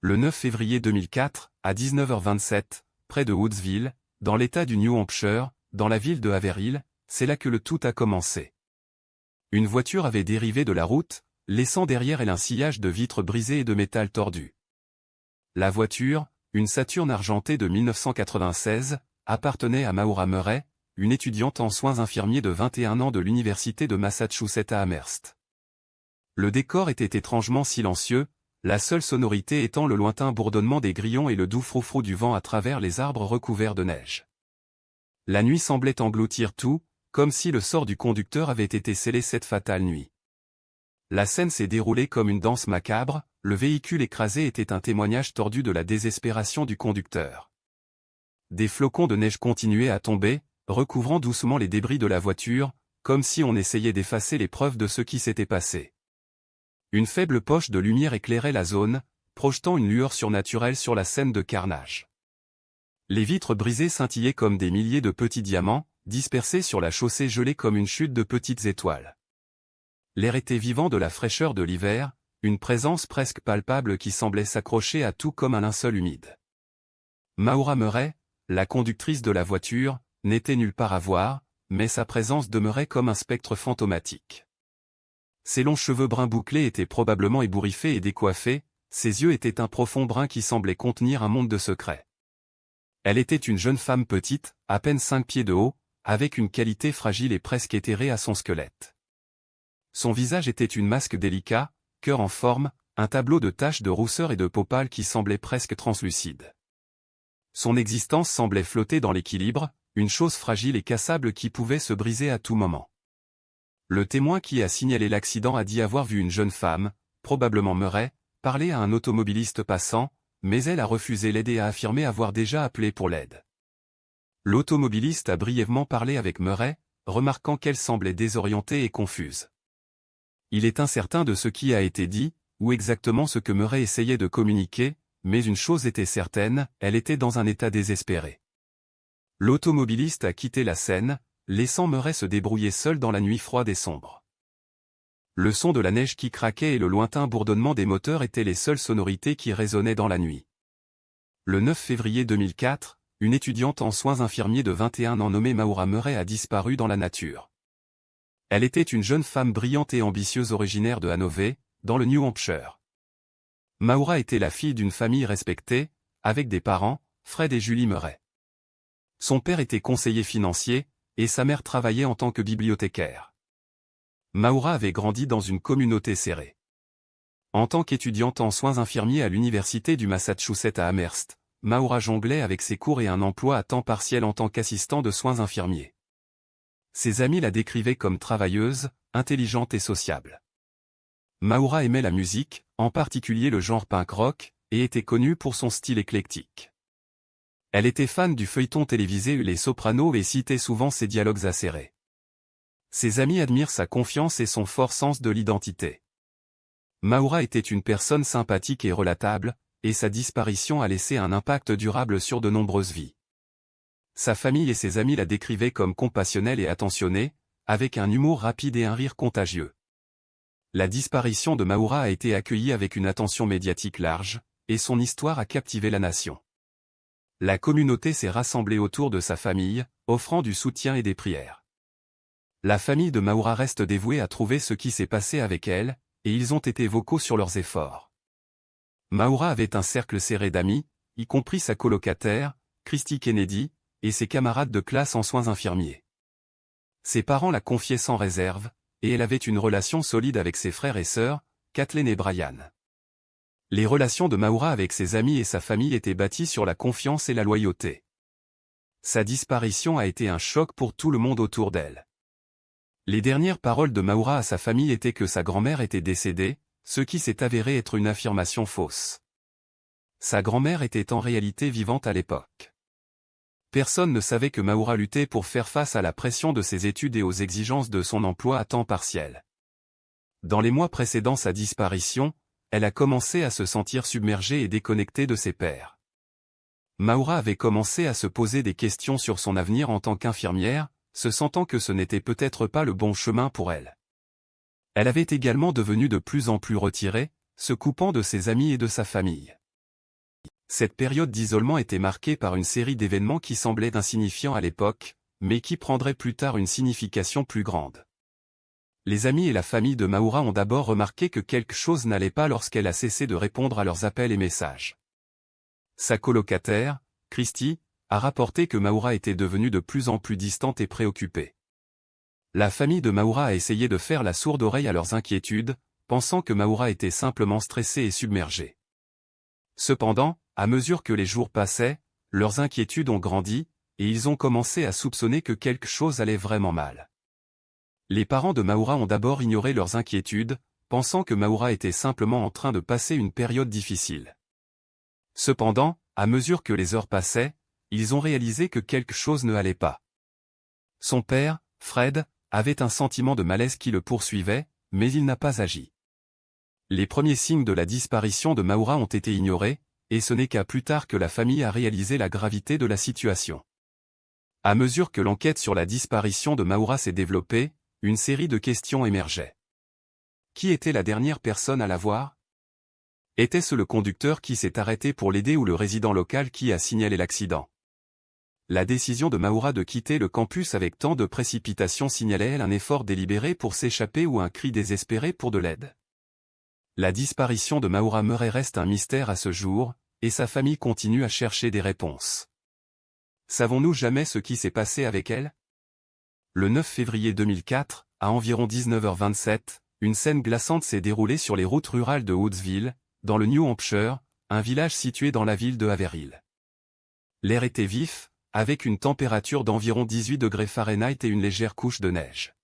Le 9 février 2004, à 19h27, près de Woodsville, dans l'État du New Hampshire, dans la ville de Haverhill, c'est là que le tout a commencé. Une voiture avait dérivé de la route, laissant derrière elle un sillage de vitres brisées et de métal tordu. La voiture, une Saturn argentée de 1996, appartenait à Maura Murray, une étudiante en soins infirmiers de 21 ans de l'Université de Massachusetts à Amherst. Le décor était étrangement silencieux, la seule sonorité étant le lointain bourdonnement des grillons et le doux froufrou du vent à travers les arbres recouverts de neige. La nuit semblait engloutir tout, comme si le sort du conducteur avait été scellé cette fatale nuit. La scène s'est déroulée comme une danse macabre, le véhicule écrasé était un témoignage tordu de la désespération du conducteur. Des flocons de neige continuaient à tomber, recouvrant doucement les débris de la voiture, comme si on essayait d'effacer les preuves de ce qui s'était passé. Une faible poche de lumière éclairait la zone, projetant une lueur surnaturelle sur la scène de carnage. Les vitres brisées scintillaient comme des milliers de petits diamants, dispersés sur la chaussée gelée comme une chute de petites étoiles. L'air était vivant de la fraîcheur de l'hiver, une présence presque palpable qui semblait s'accrocher à tout comme un linceul humide. Maura Murray, la conductrice de la voiture, n'était nulle part à voir, mais sa présence demeurait comme un spectre fantomatique. Ses longs cheveux bruns bouclés étaient probablement ébouriffés et décoiffés, ses yeux étaient un profond brun qui semblait contenir un monde de secrets. Elle était une jeune femme petite, à peine 5 pieds de haut, avec une qualité fragile et presque éthérée à son squelette. Son visage était une masque délicat, cœur en forme, un tableau de taches de rousseur et de peau pâle qui semblait presque translucide. Son existence semblait flotter dans l'équilibre, une chose fragile et cassable qui pouvait se briser à tout moment. Le témoin qui a signalé l'accident a dit avoir vu une jeune femme, probablement Murray, parler à un automobiliste passant, mais elle a refusé l'aide et a affirmé avoir déjà appelé pour l'aide. L'automobiliste a brièvement parlé avec Murray, remarquant qu'elle semblait désorientée et confuse. Il est incertain de ce qui a été dit, ou exactement ce que Murray essayait de communiquer, mais une chose était certaine, elle était dans un état désespéré. L'automobiliste a quitté la scène, laissant Murray se débrouiller seul dans la nuit froide et sombre. Le son de la neige qui craquait et le lointain bourdonnement des moteurs étaient les seules sonorités qui résonnaient dans la nuit. Le 9 février 2004, une étudiante en soins infirmiers de 21 ans nommée Maura Murray a disparu dans la nature. Elle était une jeune femme brillante et ambitieuse originaire de Hanover, dans le New Hampshire. Maura était la fille d'une famille respectée, avec des parents, Fred et Julie Murray. Son père était conseiller financier, et sa mère travaillait en tant que bibliothécaire. Maura avait grandi dans une communauté serrée. En tant qu'étudiante en soins infirmiers à l'université du Massachusetts à Amherst, Maura jonglait avec ses cours et un emploi à temps partiel en tant qu'assistant de soins infirmiers. Ses amis la décrivaient comme travailleuse, intelligente et sociable. Maura aimait la musique, en particulier le genre punk rock, et était connue pour son style éclectique. Elle était fan du feuilleton télévisé Les Sopranos et citait souvent ses dialogues acérés. Ses amis admirent sa confiance et son fort sens de l'identité. Maura était une personne sympathique et relatable, et sa disparition a laissé un impact durable sur de nombreuses vies. Sa famille et ses amis la décrivaient comme compassionnelle et attentionnée, avec un humour rapide et un rire contagieux. La disparition de Maura a été accueillie avec une attention médiatique large, et son histoire a captivé la nation. La communauté s'est rassemblée autour de sa famille, offrant du soutien et des prières. La famille de Maura reste dévouée à trouver ce qui s'est passé avec elle, et ils ont été vocaux sur leurs efforts. Maura avait un cercle serré d'amis, y compris sa colocataire, Christy Kennedy, et ses camarades de classe en soins infirmiers. Ses parents la confiaient sans réserve, et elle avait une relation solide avec ses frères et sœurs, Kathleen et Brian. Les relations de Maura avec ses amis et sa famille étaient bâties sur la confiance et la loyauté. Sa disparition a été un choc pour tout le monde autour d'elle. Les dernières paroles de Maura à sa famille étaient que sa grand-mère était décédée, ce qui s'est avéré être une affirmation fausse. Sa grand-mère était en réalité vivante à l'époque. Personne ne savait que Maura luttait pour faire face à la pression de ses études et aux exigences de son emploi à temps partiel. Dans les mois précédant sa disparition, elle a commencé à se sentir submergée et déconnectée de ses pairs. Maura avait commencé à se poser des questions sur son avenir en tant qu'infirmière, se sentant que ce n'était peut-être pas le bon chemin pour elle. Elle avait également devenu de plus en plus retirée, se coupant de ses amis et de sa famille. Cette période d'isolement était marquée par une série d'événements qui semblaient insignifiants à l'époque, mais qui prendraient plus tard une signification plus grande. Les amis et la famille de Maura ont d'abord remarqué que quelque chose n'allait pas lorsqu'elle a cessé de répondre à leurs appels et messages. Sa colocataire, Christy, a rapporté que Maura était devenue de plus en plus distante et préoccupée. La famille de Maura a essayé de faire la sourde oreille à leurs inquiétudes, pensant que Maura était simplement stressée et submergée. Cependant, à mesure que les jours passaient, leurs inquiétudes ont grandi, et ils ont commencé à soupçonner que quelque chose allait vraiment mal. Les parents de Maura ont d'abord ignoré leurs inquiétudes, pensant que Maura était simplement en train de passer une période difficile. Cependant, à mesure que les heures passaient, ils ont réalisé que quelque chose ne allait pas. Son père, Fred, avait un sentiment de malaise qui le poursuivait, mais il n'a pas agi. Les premiers signes de la disparition de Maura ont été ignorés, et ce n'est qu'à plus tard que la famille a réalisé la gravité de la situation. À mesure que l'enquête sur la disparition de Maura s'est développée, une série de questions émergeait. Qui était la dernière personne à la voir? Était-ce le conducteur qui s'est arrêté pour l'aider ou le résident local qui a signalé l'accident? La décision de Maura de quitter le campus avec tant de précipitation signalait-elle un effort délibéré pour s'échapper ou un cri désespéré pour de l'aide? La disparition de Maura Murray reste un mystère à ce jour, et sa famille continue à chercher des réponses. Savons-nous jamais ce qui s'est passé avec elle? Le 9 février 2004, à environ 19h27, une scène glaçante s'est déroulée sur les routes rurales de Woodsville, dans le New Hampshire, un village situé dans la ville de Haverhill. L'air était vif, avec une température d'environ 18 degrés Fahrenheit et une légère couche de neige.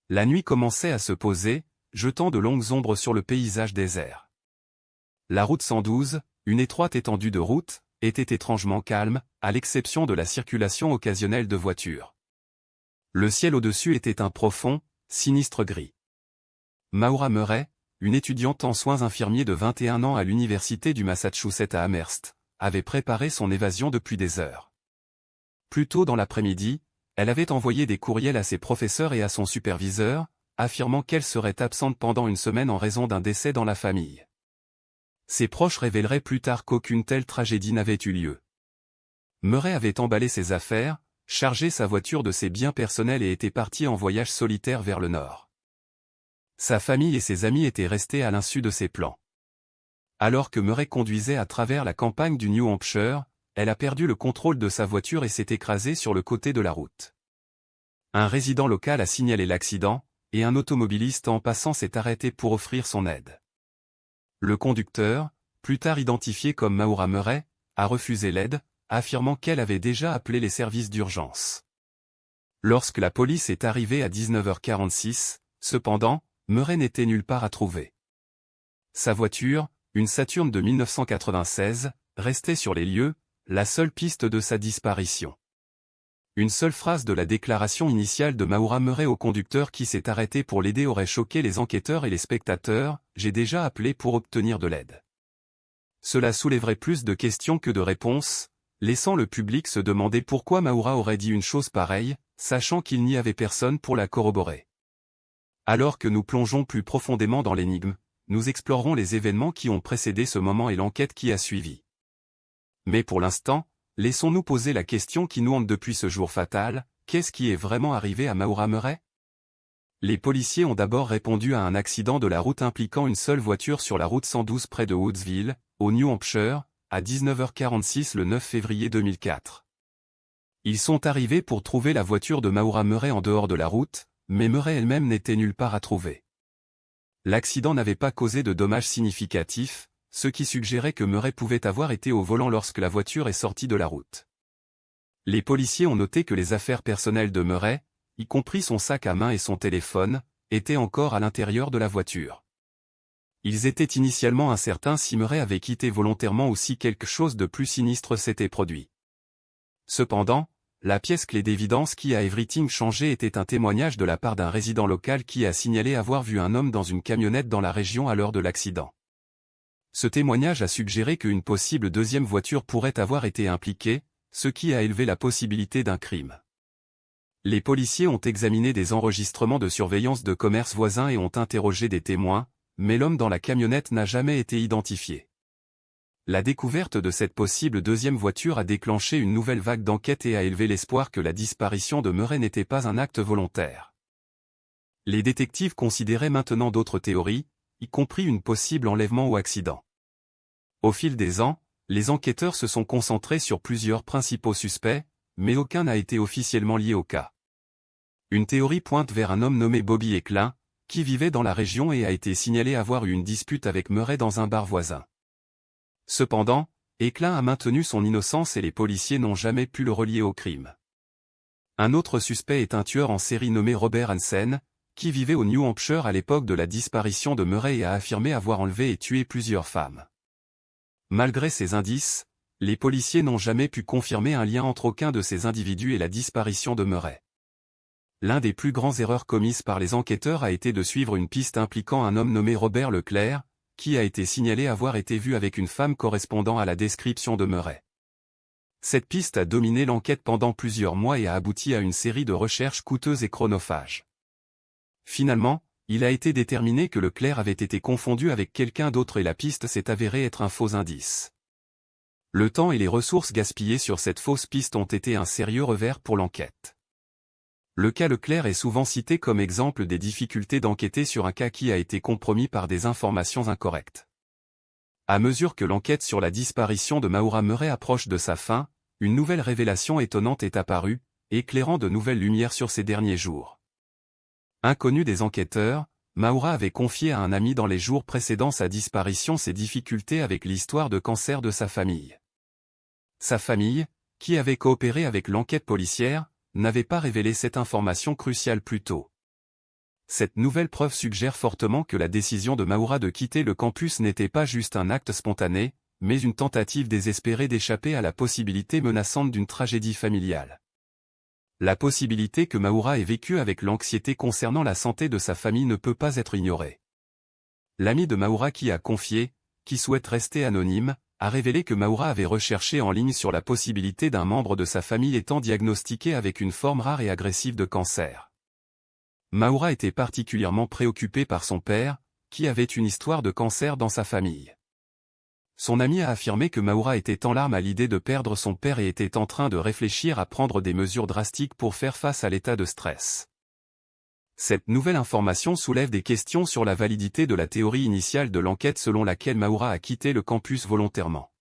La nuit commençait à se poser, jetant de longues ombres sur le paysage désert. La route 112, une étroite étendue de route, était étrangement calme, à l'exception de la circulation occasionnelle de voitures. Le ciel au-dessus était un profond, sinistre gris. Maura Murray, une étudiante en soins infirmiers de 21 ans à l'université du Massachusetts à Amherst, avait préparé son évasion depuis des heures. Plus tôt dans l'après-midi, elle avait envoyé des courriels à ses professeurs et à son superviseur, affirmant qu'elle serait absente pendant une semaine en raison d'un décès dans la famille. Ses proches révéleraient plus tard qu'aucune telle tragédie n'avait eu lieu. Murray avait emballé ses affaires, chargé sa voiture de ses biens personnels et était parti en voyage solitaire vers le nord. Sa famille et ses amis étaient restés à l'insu de ses plans. Alors que Murray conduisait à travers la campagne du New Hampshire, elle a perdu le contrôle de sa voiture et s'est écrasée sur le côté de la route. Un résident local a signalé l'accident, et un automobiliste en passant s'est arrêté pour offrir son aide. Le conducteur, plus tard identifié comme Maura Murray, a refusé l'aide, affirmant qu'elle avait déjà appelé les services d'urgence. Lorsque la police est arrivée à 19h46, cependant, Murray n'était nulle part à trouver. Sa voiture, une Saturn de 1996, restait sur les lieux, la seule piste de sa disparition. Une seule phrase de la déclaration initiale de Maura Murray au conducteur qui s'est arrêté pour l'aider aurait choqué les enquêteurs et les spectateurs, « J'ai déjà appelé pour obtenir de l'aide ». Cela soulèverait plus de questions que de réponses, laissant le public se demander pourquoi Maura aurait dit une chose pareille, sachant qu'il n'y avait personne pour la corroborer. Alors que nous plongeons plus profondément dans l'énigme, nous explorerons les événements qui ont précédé ce moment et l'enquête qui a suivi. Mais pour l'instant, laissons-nous poser la question qui nous hante depuis ce jour fatal, qu'est-ce qui est vraiment arrivé à Maura Murray? Les policiers ont d'abord répondu à un accident de la route impliquant une seule voiture sur la route 112 près de Woodsville, au New Hampshire, à 19h46 le 9 février 2004. Ils sont arrivés pour trouver la voiture de Maura Murray en dehors de la route, mais Murray elle-même n'était nulle part à trouver. L'accident n'avait pas causé de dommages significatifs, ce qui suggérait que Murray pouvait avoir été au volant lorsque la voiture est sortie de la route. Les policiers ont noté que les affaires personnelles de Murray, y compris son sac à main et son téléphone, étaient encore à l'intérieur de la voiture. Ils étaient initialement incertains si Murray avait quitté volontairement ou si quelque chose de plus sinistre s'était produit. Cependant, la pièce clé d'évidence qui a everything changé était un témoignage de la part d'un résident local qui a signalé avoir vu un homme dans une camionnette dans la région à l'heure de l'accident. Ce témoignage a suggéré qu'une possible deuxième voiture pourrait avoir été impliquée, ce qui a élevé la possibilité d'un crime. Les policiers ont examiné des enregistrements de surveillance de commerces voisins et ont interrogé des témoins, mais l'homme dans la camionnette n'a jamais été identifié. La découverte de cette possible deuxième voiture a déclenché une nouvelle vague d'enquête et a élevé l'espoir que la disparition de Murray n'était pas un acte volontaire. Les détectives considéraient maintenant d'autres théories, y compris une possible enlèvement ou accident. Au fil des ans, les enquêteurs se sont concentrés sur plusieurs principaux suspects, mais aucun n'a été officiellement lié au cas. Une théorie pointe vers un homme nommé Bobby Eklund, qui vivait dans la région et a été signalé avoir eu une dispute avec Murray dans un bar voisin. Cependant, Eklund a maintenu son innocence et les policiers n'ont jamais pu le relier au crime. Un autre suspect est un tueur en série nommé Robert Hansen, qui vivait au New Hampshire à l'époque de la disparition de Murray et a affirmé avoir enlevé et tué plusieurs femmes. Malgré ces indices, les policiers n'ont jamais pu confirmer un lien entre aucun de ces individus et la disparition de Murray. L'un des plus grands erreurs commises par les enquêteurs a été de suivre une piste impliquant un homme nommé Robert Leclerc, qui a été signalé avoir été vu avec une femme correspondant à la description de Murray. Cette piste a dominé l'enquête pendant plusieurs mois et a abouti à une série de recherches coûteuses et chronophages. Finalement, il a été déterminé que Leclerc avait été confondu avec quelqu'un d'autre et la piste s'est avérée être un faux indice. Le temps et les ressources gaspillées sur cette fausse piste ont été un sérieux revers pour l'enquête. Le cas Leclerc est souvent cité comme exemple des difficultés d'enquêter sur un cas qui a été compromis par des informations incorrectes. À mesure que l'enquête sur la disparition de Maura Murray approche de sa fin, une nouvelle révélation étonnante est apparue, éclairant de nouvelles lumières sur ces derniers jours. Inconnu des enquêteurs, Maura avait confié à un ami dans les jours précédant sa disparition ses difficultés avec l'histoire de cancer de sa famille. Sa famille, qui avait coopéré avec l'enquête policière, n'avait pas révélé cette information cruciale plus tôt. Cette nouvelle preuve suggère fortement que la décision de Maura de quitter le campus n'était pas juste un acte spontané, mais une tentative désespérée d'échapper à la possibilité menaçante d'une tragédie familiale. La possibilité que Maura ait vécu avec l'anxiété concernant la santé de sa famille ne peut pas être ignorée. L'ami de Maura qui a confié, qui souhaite rester anonyme, a révélé que Maura avait recherché en ligne sur la possibilité d'un membre de sa famille étant diagnostiqué avec une forme rare et agressive de cancer. Maura était particulièrement préoccupé par son père, qui avait une histoire de cancer dans sa famille. Son ami a affirmé que Maura était en larmes à l'idée de perdre son père et était en train de réfléchir à prendre des mesures drastiques pour faire face à l'état de stress. Cette nouvelle information soulève des questions sur la validité de la théorie initiale de l'enquête selon laquelle Maura a quitté le campus volontairement.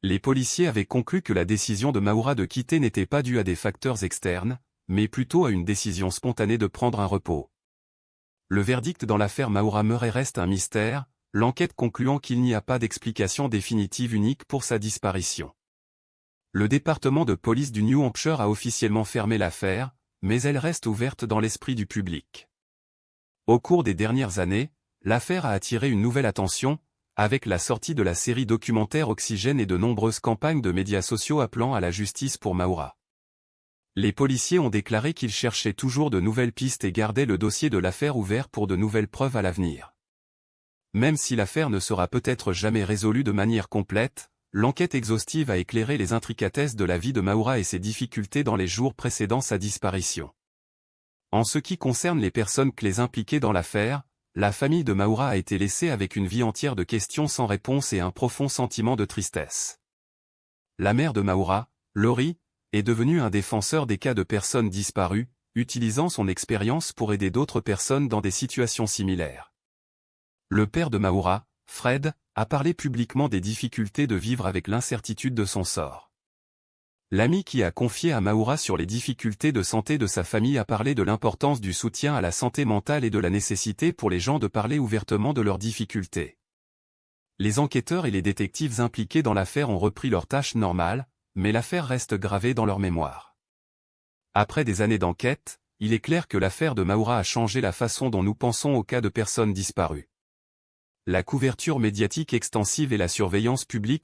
Les policiers avaient conclu que la décision de Maura de quitter n'était pas due à des facteurs externes, mais plutôt à une décision spontanée de prendre un repos. Le verdict dans l'affaire Maura Murray reste un mystère, l'enquête concluant qu'il n'y a pas d'explication définitive unique pour sa disparition. Le département de police du New Hampshire a officiellement fermé l'affaire, mais elle reste ouverte dans l'esprit du public. Au cours des dernières années, l'affaire a attiré une nouvelle attention, avec la sortie de la série documentaire Oxygène et de nombreuses campagnes de médias sociaux appelant à la justice pour Maura. Les policiers ont déclaré qu'ils cherchaient toujours de nouvelles pistes et gardaient le dossier de l'affaire ouvert pour de nouvelles preuves à l'avenir. Même si l'affaire ne sera peut-être jamais résolue de manière complète, l'enquête exhaustive a éclairé les intricatesses de la vie de Maura et ses difficultés dans les jours précédant sa disparition. En ce qui concerne les personnes clés impliquées dans l'affaire, la famille de Maura a été laissée avec une vie entière de questions sans réponse et un profond sentiment de tristesse. La mère de Maura, Lori, est devenue un défenseur des cas de personnes disparues, utilisant son expérience pour aider d'autres personnes dans des situations similaires. Le père de Maura, Fred, a parlé publiquement des difficultés de vivre avec l'incertitude de son sort. L'ami qui a confié à Maura sur les difficultés de santé de sa famille a parlé de l'importance du soutien à la santé mentale et de la nécessité pour les gens de parler ouvertement de leurs difficultés. Les enquêteurs et les détectives impliqués dans l'affaire ont repris leurs tâches normales, mais l'affaire reste gravée dans leur mémoire. Après des années d'enquête, il est clair que l'affaire de Maura a changé la façon dont nous pensons aux cas de personnes disparues. La couverture médiatique extensive et la surveillance publique